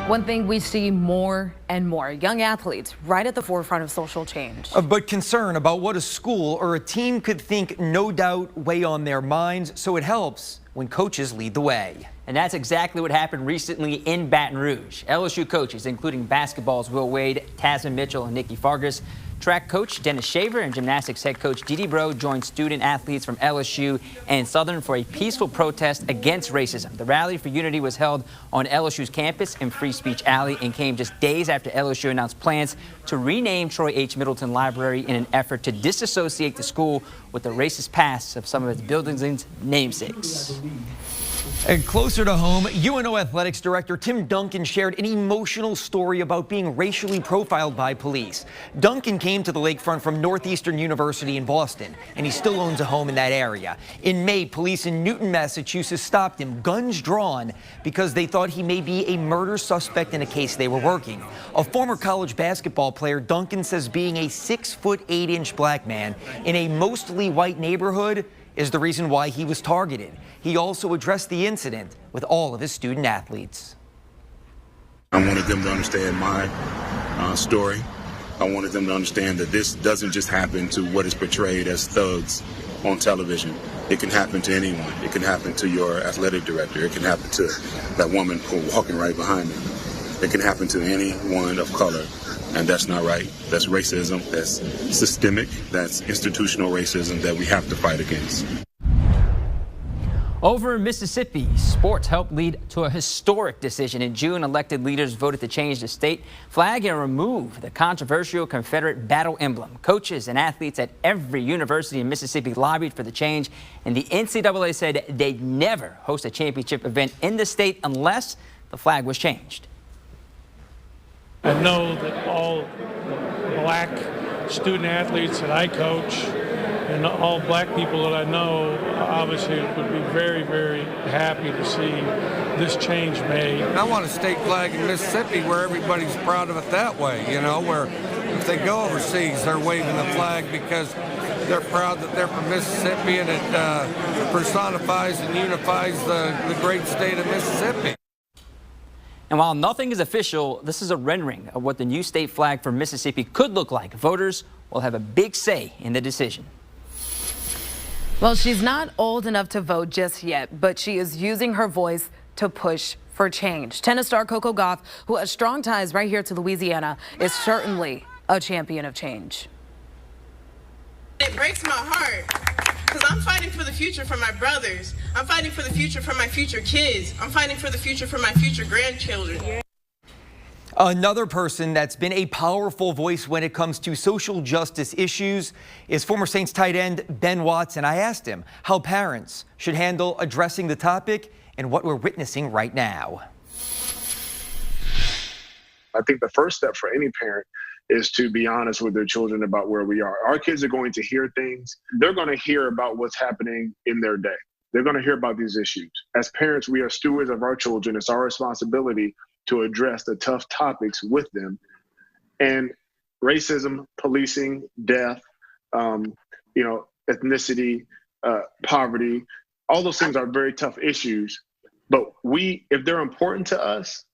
One thing we see more and more, young athletes right at the forefront of social change. But concern about what a school or a team could think no doubt weigh on their minds, so it helps when coaches lead the way. And that's exactly what happened recently in Baton Rouge. LSU coaches, including basketball's Will Wade, Tasman Mitchell, and Nikki Fargas, track coach Dennis Shaver, and gymnastics head coach Dee Dee Bro joined student athletes from LSU and Southern for a peaceful protest against racism. The Rally for Unity was held on LSU's campus in Free Speech Alley and came just days after LSU announced plans to rename Troy H. Middleton Library in an effort to disassociate the school with the racist past of some of its buildings' namesakes. And closer to home, UNO Athletics Director Tim Duncan shared an emotional story about being racially profiled by police. Duncan came to the lakefront from Northeastern University in Boston, and he still owns a home in that area. In May, police in Newton, Massachusetts stopped him, guns drawn, because they thought he may be a murder suspect in a case they were working. A former college basketball player, Duncan says being a 6'8" black man in a mostly white neighborhood is the reason why he was targeted. He also addressed the incident with all of his student athletes. I wanted them to understand my story. I wanted them to understand that this doesn't just happen to what is portrayed as thugs on television. It can happen to anyone. It can happen to your athletic director. It can happen to that woman who's walking right behind me. It can happen to anyone of color. And that's not right. That's racism. That's systemic. That's institutional racism that we have to fight against. Over in Mississippi, sports helped lead to a historic decision. In June, elected leaders voted to change the state flag and remove the controversial Confederate battle emblem. Coaches and athletes at every university in Mississippi lobbied for the change, and the NCAA said they'd never host a championship event in the state unless the flag was changed. I know that all black student athletes that I coach and all black people that I know obviously would be very, very happy to see this change made. I want a state flag in Mississippi where everybody's proud of it that way, you know, where if they go overseas, they're waving the flag because they're proud that they're from Mississippi, and it personifies and unifies the great state of Mississippi. And while nothing is official, this is a rendering of what the new state flag for Mississippi could look like. Voters will have a big say in the decision. Well, she's not old enough to vote just yet, but she is using her voice to push for change. Tennis star Coco Gauff, who has strong ties right here to Louisiana, is certainly a champion of change. It breaks my heart because I'm fighting for the future for my brothers. I'm fighting for the future for my future kids. I'm fighting for the future for my future grandchildren. Another person that's been a powerful voice when it comes to social justice issues is former Saints tight end Ben Watson. I asked him how parents should handle addressing the topic and what we're witnessing right now. I think the first step for any parent is to be honest with their children about where we are. Our kids are going to hear things. They're going to hear about what's happening in their day. They're going to hear about these issues. As parents, we are stewards of our children. It's our responsibility to address the tough topics with them. And racism, policing, death, ethnicity, poverty, all those things are very tough issues. But if they're important to us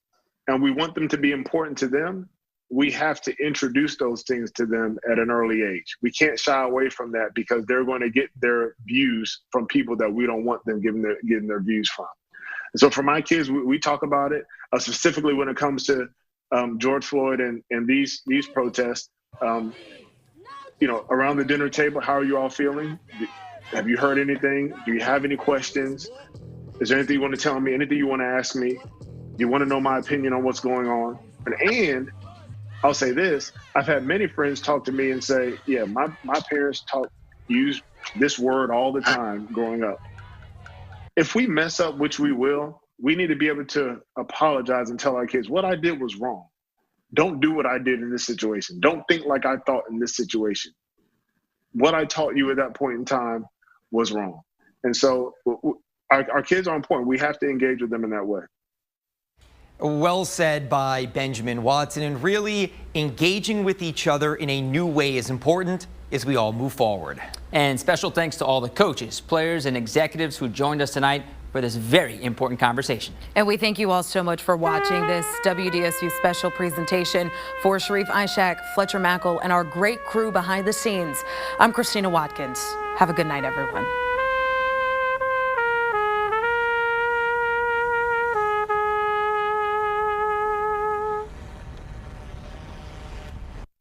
and we want them to be important to them, we have to introduce those things to them at an early age. We can't shy away from that because they're going to get their views from people that we don't want them getting their views from. And so for my kids, we talk about it, specifically when it comes to George Floyd and these protests. Around the dinner table, how are you all feeling? Have you heard anything? Do you have any questions? Is there anything you want to tell me? Anything you want to ask me? Do you want to know my opinion on what's going on? And I'll say this, I've had many friends talk to me and say, yeah, my parents use this word all the time growing up. If we mess up, which we will, we need to be able to apologize and tell our kids, what I did was wrong. Don't do what I did in this situation. Don't think like I thought in this situation. What I taught you at that point in time was wrong. And so our kids are important. We have to engage with them in that way. Well said by Benjamin Watson, and really engaging with each other in a new way is important as we all move forward. And special thanks to all the coaches, players, and executives who joined us tonight for this very important conversation. And we thank you all so much for watching this WDSU special presentation. For Sharif Ishak, Fletcher Mackel, and our great crew behind the scenes, I'm Christina Watkins. Have a good night, everyone.